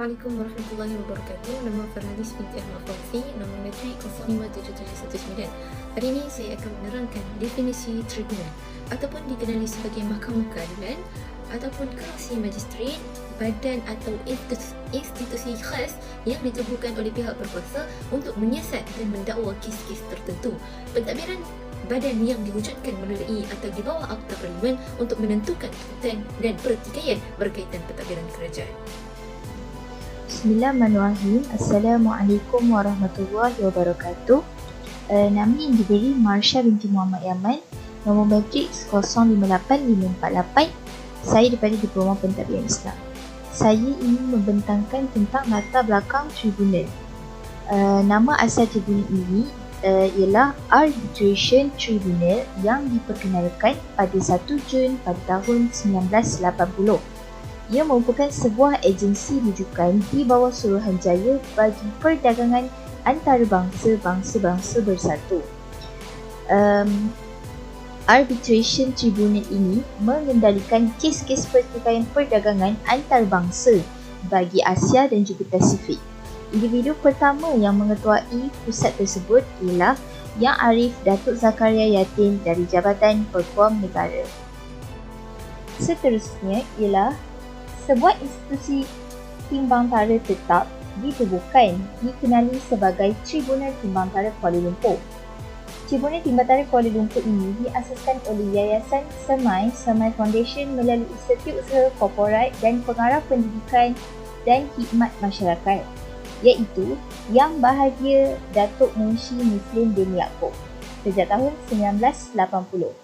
Assalamualaikum warahmatullahi wabarakatuh. Nama Farhalis binti Ahmad Fauzi, nombor metrik 057719. Hari ini saya akan menerangkan definisi tribunal ataupun dikenali sebagai mahkamah keadilan ataupun kerusi magistrate, badan atau institusi khas yang ditubuhkan oleh pihak berkuasa untuk menyiasat dan mendakwa kes-kes tertentu. Pentadbiran badan yang diwujudkan melalui atau di bawah Akta Parlimen untuk menentukan tuntutan dan pertikaian berkaitan pentadbiran kerajaan. Bismillahirrahmanirrahim. Assalamualaikum warahmatullahi wabarakatuh. Nama yang diberi Marsha binti Muhammad Yaman, nombor matrik 058548. Saya daripada Diploma Pentadbiran Islam. Saya ingin membentangkan tentang latar belakang tribunal. Nama asal tribunal ini ialah Arbitration Tribunal yang diperkenalkan pada 1 Jun pada tahun 1980. Ia merupakan sebuah agensi rujukan di bawah Suruhanjaya bagi perdagangan antarabangsa bangsa-bangsa bersatu. Arbitration Tribunal ini mengendalikan kes-kes pertikaian perdagangan antarabangsa bagi Asia dan juga Pasifik. Individu pertama yang mengetuai pusat tersebut ialah Yang Arif Datuk Zakaria Yatin dari Jabatan Peguam Negara. Seterusnya ialah sebuah institusi timbangtara tetap ditubuhkan dikenali sebagai Tribunal Timbangtara Kuala Lumpur. Tribunal Timbangtara Kuala Lumpur ini diasaskan oleh Yayasan Semai Foundation melalui Setiausaha Usaha Korporat dan Pengarah Pendidikan dan Khidmat Masyarakat, iaitu Yang Bahagia Datuk Munshi Muslim bin Yaakob sejak tahun 1980.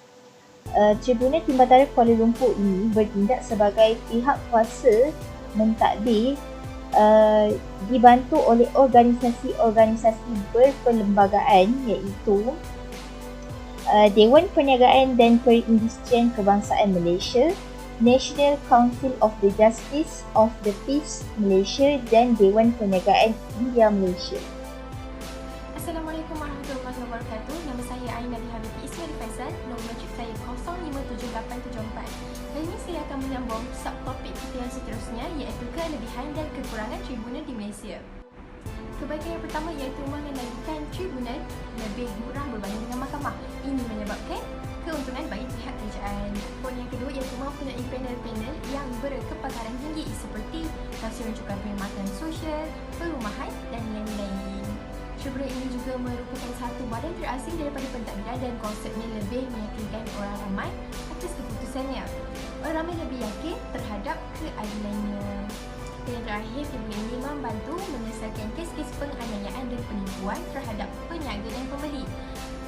Tribunal Timbangtara Kuala Lumpur ini bertindak sebagai pihak kuasa mentadbir dibantu oleh organisasi-organisasi berperlembagaan iaitu Dewan Perniagaan dan Perindustrian Kebangsaan Malaysia, National Council of the Justice of the Peace Malaysia dan Dewan Perniagaan India Malaysia. Assalamualaikum warahmatullahi wabarakatuh. Nama saya Aina Dihabiti Ismail Faizal, nombor matrik saya 057874. Hari ini saya akan menyambung subtopik kita yang seterusnya, iaitu kelebihan dan kekurangan tribunal di Malaysia. Kebaikan yang pertama iaitu mengendalikan tribunal lebih murah berbanding dengan mahkamah. Ini menyebabkan keuntungan bagi pihak kerajaan. Poin yang kedua iaitu mempunyai panel-panel yang berkepakaran tinggi seperti tafsiran cukai perkhidmatan sosial, perumahan dan lain-lain. Tribunal ini juga merupakan satu badan terasing daripada pentadbiran dan konsepnya lebih meyakinkan orang ramai atas keputusannya. Orang ramai lebih yakin terhadap keadilannya. Dan terakhir, tribunal ini membantu menyelesaikan kes-kes penganiayaan dan penipuan terhadap peniaga dan pembeli.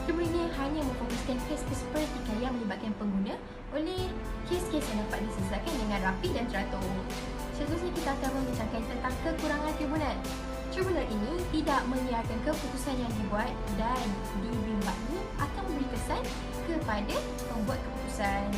Tribunal ini hanya memfokuskan kes-kes pertikaian melibatkan pengguna oleh kes-kes yang dapat diselesaikan dengan rapi dan teratur. Seterusnya kita akan membincangkan tentang kekurangan tribunal. Tribunal ini tidak menyiarkan keputusan yang dibuat dan dibimbangi akan memberi kesan kepada pembuat keputusan.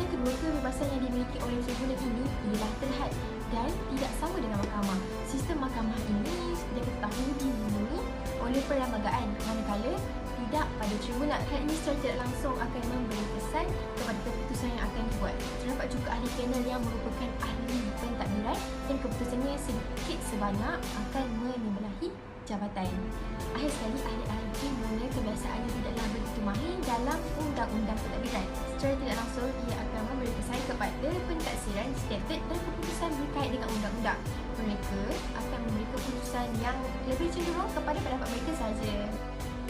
Yang kedua, kebebasan yang dimiliki oleh tribunal ini ialah terhad dan tidak sama dengan mahkamah. Sistem mahkamah ini sudah kita tahu dilindungi oleh perlembagaan, manakala tidak pada tribunal. Hal ini secara tidak langsung akan memberi kesan kepada keputusan yang akan dibuat. Terdapat juga ahli panel yang merupakan ahli pentadbiran dan keputusannya sedikit sebanyak akan menyebelahi jabatan. Akhir sekali, ahli-ahli tribunal kebiasaannya tidaklah begitu mahir dalam undang-undang pentadbiran. Secara tidak langsung, ia akan memberi kesan kepada pentadsiran statut dan keputusan berkait dengan undang-undang. Mereka akan memberi keputusan yang lebih cenderung kepada pendapat mereka sahaja.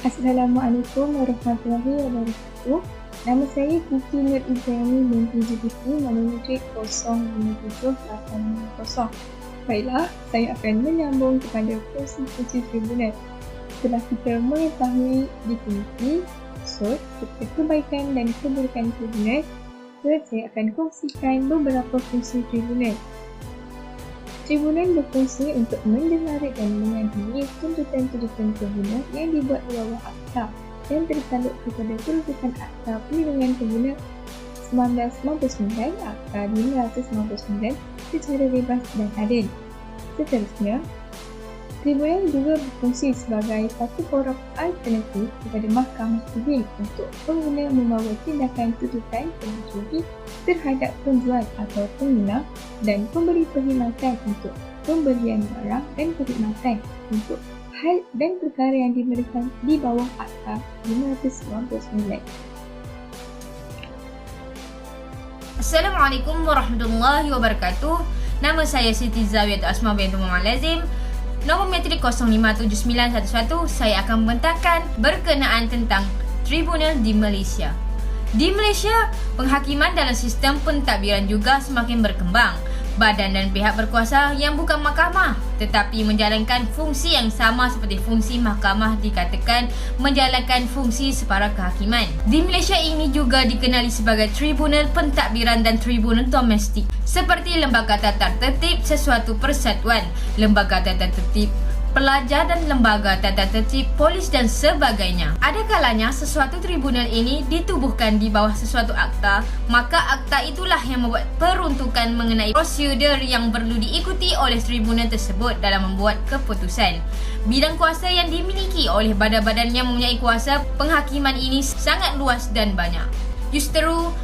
Assalamualaikum warahmatullahi wabarakatuh. Nama saya Kiki Nur Ibrahim binti Zulkifli, nombor matrik 057850. Baiklah, saya akan menyambung kepada fungsi-fungsi tribunal. Setelah kita mengetahui definisi, maksud, serta kebaikan dan keburukan tribunal, saya akan kongsikan beberapa fungsi tribunal. Tribunal berfungsi untuk mendengar dan mengadili tuntutan-tuntutan pengguna yang dibuat di bawah Akta dan tertanduk kepada kerujukan Akta Perlindungan Pengguna 1999, Akta 599 secara bebas dan adil. Seterusnya, tribunal juga berfungsi sebagai satu forum alternatif kepada mahkamah sivil untuk pengguna membawa tindakan tuntutan penghujung terhadap penjual atau pengguna dan pemberi perkhidmatan untuk pembelian barang dan perkhidmatan untuk hal dan perkara yang diberikan di bawah Akta 599. Assalamualaikum warahmatullahi wabarakatuh. Nama saya Siti Zawiyah Asma binti Muhammad Lazim. Nombor matrik 057911. Saya akan membentangkan berkenaan tentang tribunal di Malaysia. Di Malaysia, penghakiman dalam sistem pentadbiran juga semakin berkembang. Badan dan pihak berkuasa yang bukan mahkamah tetapi menjalankan fungsi yang sama seperti fungsi mahkamah dikatakan menjalankan fungsi separa kehakiman. Di Malaysia ini juga dikenali sebagai tribunal pentadbiran dan tribunal domestik seperti lembaga tata tertib sesuatu persatuan, lembaga tata tertib pelajar dan lembaga tata tertib polis dan sebagainya. Ada kalanya sesuatu tribunal ini ditubuhkan di bawah sesuatu akta, maka akta itulah yang membuat peruntukan mengenai prosedur yang perlu diikuti oleh tribunal tersebut dalam membuat keputusan. Bidang kuasa yang dimiliki oleh badan-badan yang mempunyai kuasa penghakiman ini sangat luas dan banyak. Justru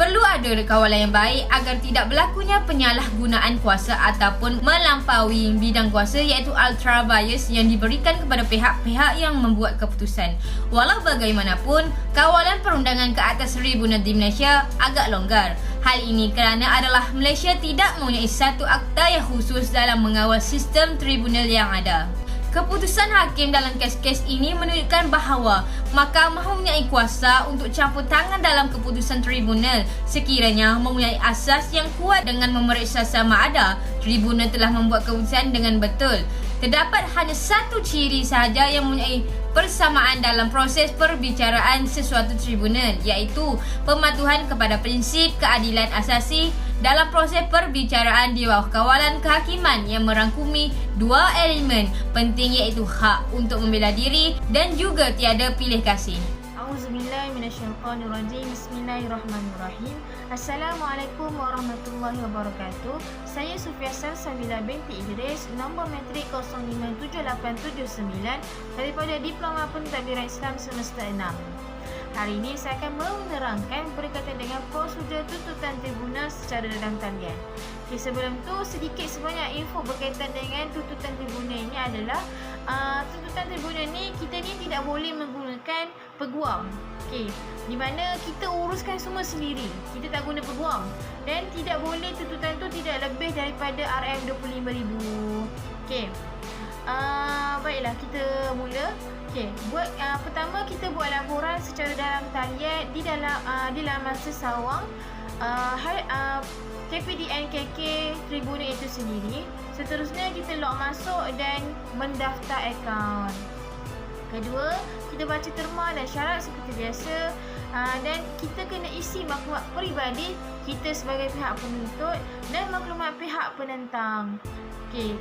perlu ada kawalan yang baik agar tidak berlakunya penyalahgunaan kuasa ataupun melampaui bidang kuasa iaitu ultra bias yang diberikan kepada pihak-pihak yang membuat keputusan. Walau bagaimanapun, kawalan perundangan ke atas tribunal di Malaysia agak longgar. Hal ini kerana adalah Malaysia tidak mempunyai satu akta yang khusus dalam mengawal sistem tribunal yang ada. Keputusan hakim dalam kes-kes ini menunjukkan bahawa mahkamah mempunyai kuasa untuk campur tangan dalam keputusan tribunal sekiranya mempunyai asas yang kuat dengan memeriksa sama ada tribunal telah membuat keputusan dengan betul. Terdapat hanya satu ciri sahaja yang mempunyai persamaan dalam proses perbicaraan sesuatu tribunal iaitu pematuhan kepada prinsip keadilan asasi dalam proses perbicaraan di bawah kawalan kehakiman yang merangkumi dua elemen penting iaitu hak untuk membela diri dan juga tiada pilih kasih. Auzubillahi minasyaitonirrajim. Bismillahirrahmanirrahim. Assalamualaikum warahmatullahi wabarakatuh. Saya Sufiasan Sabila binti Idris, nombor matrik 057879 daripada Diploma Pentadbiran Islam semester 6. Hari ini saya akan menerangkan berkaitan dengan prosedur tuntutan tribunal secara dalam talian. Sebelum tu sedikit sebanyak info berkaitan dengan tuntutan tribunal ini adalah tuntutan tribunal ni kita ni tidak boleh menggunakan peguam. Di mana kita uruskan semua sendiri. Kita tak guna peguam dan tidak boleh tuntutan tu tidak lebih daripada RM25,000. Baiklah kita mula. Pertama kita buat laporan secara dalam talian di dalam masa sawang KPDN KK tribunal itu sendiri. Seterusnya kita log masuk dan mendaftar akaun. Kedua, kita baca terma dan syarat seperti biasa dan kita kena isi maklumat peribadi kita sebagai pihak penuntut dan maklumat pihak penentang.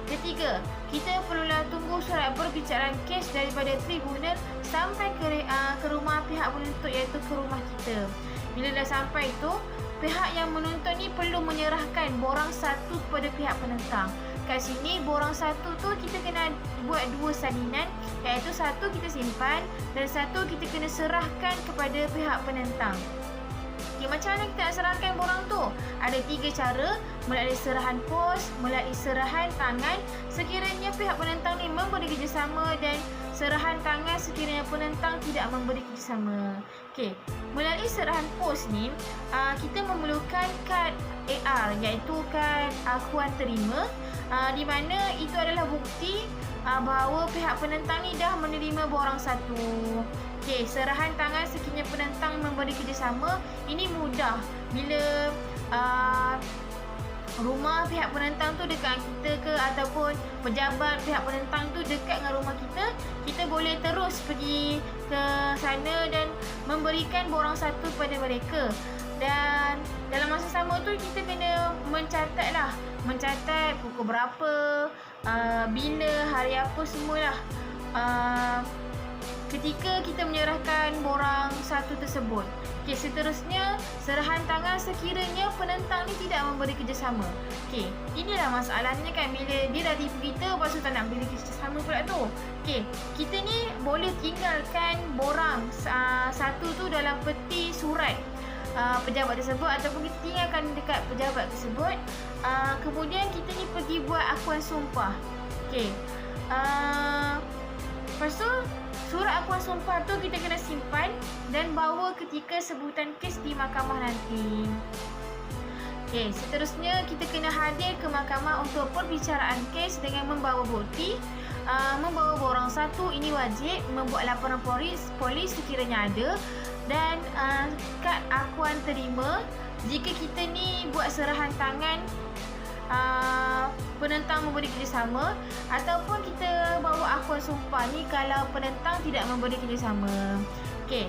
Ketiga, kita perlulah tunggu surat perbicaraan kes daripada tribunal sampai ke rumah pihak penuntut iaitu ke rumah kita. Bila dah sampai tu, pihak yang menuntut ni perlu menyerahkan borang satu kepada pihak penentang. Kat sini borang satu tu kita kena buat dua salinan iaitu satu kita simpan dan satu kita kena serahkan kepada pihak penentang. Macam mana kita nak serahkan borang tu? Ada 3 cara, melalui serahan pos, melalui serahan tangan sekiranya pihak penentang ni memberi kerjasama dan serahan tangan sekiranya penentang tidak memberi kerjasama. Melalui serahan pos ni kita memerlukan kad AR iaitu kad akuan terima di mana itu adalah bukti bahawa pihak penentang ni dah menerima borang satu. Serahan tangan sekiranya penentang memberi kerjasama ini mudah bila rumah pihak penentang tu dekat kita ke ataupun pejabat pihak penentang tu dekat dengan rumah kita, kita boleh terus pergi ke sana dan memberikan borang satu kepada mereka. Dan dalam masa sama tu kita kena mencatat pukul berapa, bila, hari apa semualah ketika kita menyerahkan borang satu tersebut. Seterusnya serahan tangan sekiranya penentang ni tidak memberi kerjasama. Inilah masalahnya kan bila dia dah tipu kita lepas tu tak nak beri kerjasama pula tu. Kita ni boleh tinggalkan borang satu tu dalam peti surat pejabat tersebut ataupun kita tinggalkan dekat pejabat tersebut. Kemudian kita ni pergi buat akuan sumpah. Okey. Lepas tu surat akuan sumpah tu kita kena simpan dan bawa ketika sebutan kes di mahkamah nanti. Okey, seterusnya kita kena hadir ke mahkamah untuk perbicaraan kes dengan membawa bukti, membawa borang satu, ini wajib, membuat laporan polis sekiranya ada, dan kad akuan terima jika kita ni buat serahan tangan penentang memberi kerjasama, ataupun kita bawa akuan sumpah ni kalau penentang tidak memberi kerjasama. Okey.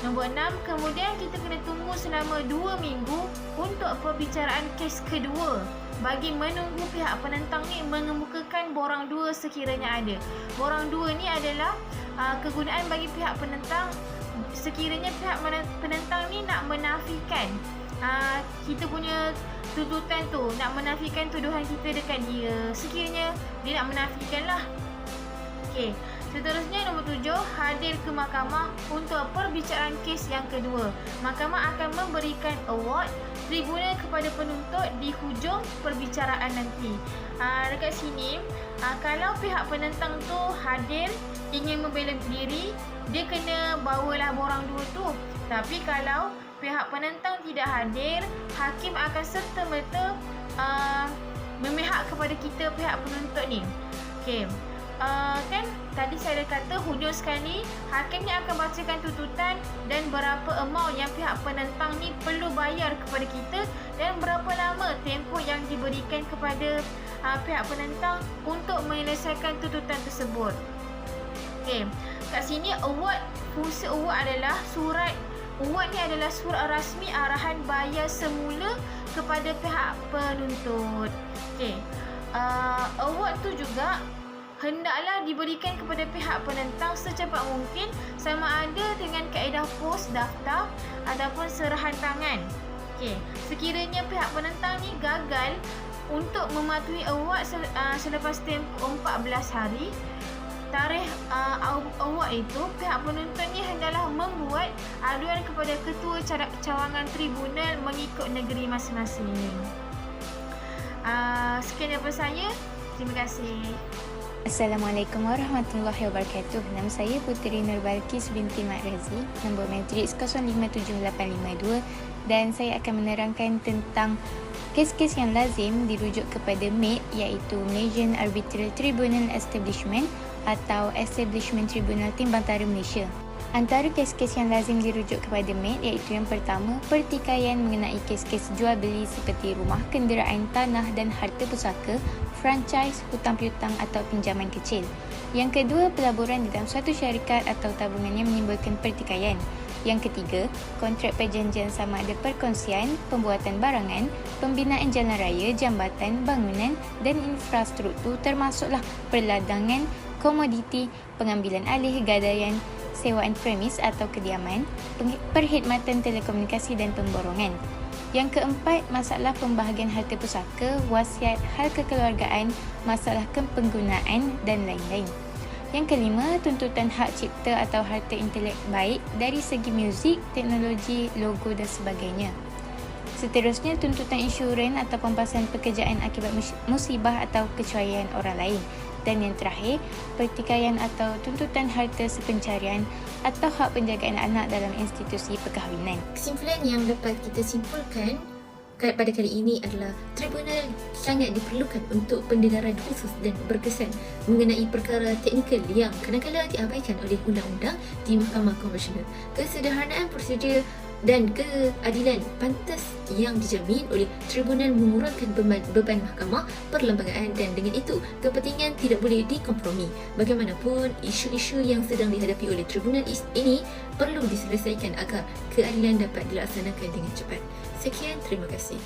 Nombor 6, kemudian kita kena tunggu selama 2 minggu untuk perbicaraan kes kedua bagi menunggu pihak penentang ni mengemukakan borang 2 sekiranya ada. Borang 2 ni adalah kegunaan bagi pihak penentang sekiranya pihak penentang ni nak menafikan kita punya tuntutan tu, nak menafikan tuduhan kita dekat dia. Sekiranya dia nak menafikan lah. Okey. Seterusnya nombor 7, hadir ke mahkamah untuk perbicaraan kes yang kedua. Mahkamah akan memberikan award tribunal kepada penuntut di hujung perbicaraan nanti. Dekat sini, kalau pihak penentang tu hadir ingin membela diri, dia kena bawalah borang 2 tu. Tapi kalau pihak penentang tidak hadir, hakim akan serta-merta memihak kepada kita pihak penuntut ni. Okey. Kan tadi saya dah kata hujung sekali hakimnya akan bacakan tuntutan dan berapa amount yang pihak penentang ni perlu bayar kepada kita dan berapa lama tempoh yang diberikan kepada pihak penentang untuk menyelesaikan tuntutan tersebut. Okey, kat sini award, fungsi award adalah surat. Award ni adalah surat rasmi arahan bayar semula kepada pihak penuntut. Okey, award tu juga hendaklah diberikan kepada pihak penentang secepat mungkin, sama ada dengan kaedah pos daftar ataupun serahan tangan. Okey, sekiranya pihak penentang ni gagal untuk mematuhi award selepas tempoh 14 hari, tarikh award itu, pihak penuntut ni hendaklah membuat aduan kepada ketua cawangan tribunal mengikut negeri masing-masing. Sekian daripada saya. Terima kasih. Assalamualaikum warahmatullahi wabarakatuh. Nama saya Puteri Nur Balkis binti Mat Razi, nombor matriks 057852, dan saya akan menerangkan tentang kes-kes yang lazim dirujuk kepada MATE, iaitu Malaysian Arbitral Tribunal Establishment atau Establishment Tribunal Timbantara Malaysia. Antara kes-kes yang lazim dirujuk kepada MATE iaitu yang pertama, pertikaian mengenai kes-kes jual beli seperti rumah, kenderaan, tanah dan harta pusaka, franchise, hutang piutang atau pinjaman kecil. Yang kedua, pelaburan di dalam suatu syarikat atau tabungan yang menimbulkan pertikaian. Yang ketiga, kontrak perjanjian sama ada perkongsian, pembuatan barangan, pembinaan jalan raya, jambatan, bangunan dan infrastruktur termasuklah perladangan, komoditi, pengambilan alih, gadaian, sewaan premis atau kediaman, perkhidmatan telekomunikasi dan pemborongan. Yang keempat, masalah pembahagian harta pusaka, wasiat, hal kekeluargaan, masalah kepenggunaan dan lain-lain. Yang kelima, tuntutan hak cipta atau harta intelek baik dari segi muzik, teknologi, logo dan sebagainya. Seterusnya, tuntutan insurans atau pempasan pekerjaan akibat musibah atau kecuaian orang lain. Dan yang terakhir, pertikaian atau tuntutan harta sepencarian atau hak penjagaan anak dalam institusi perkahwinan. Kesimpulan yang dapat kita simpulkan pada kali ini adalah tribunal sangat diperlukan untuk pendedaran khusus dan berkesan mengenai perkara teknikal yang kadang-kadang diabaikan oleh undang-undang di Mahkamah Konvensional. Kesederhanaan prosedur dan keadilan pantas yang dijamin oleh tribunal mengurangkan beban mahkamah perlembagaan, dan dengan itu kepentingan tidak boleh dikompromi. Bagaimanapun, isu-isu yang sedang dihadapi oleh tribunal ini perlu diselesaikan agar keadilan dapat dilaksanakan dengan cepat. Sekian, terima kasih.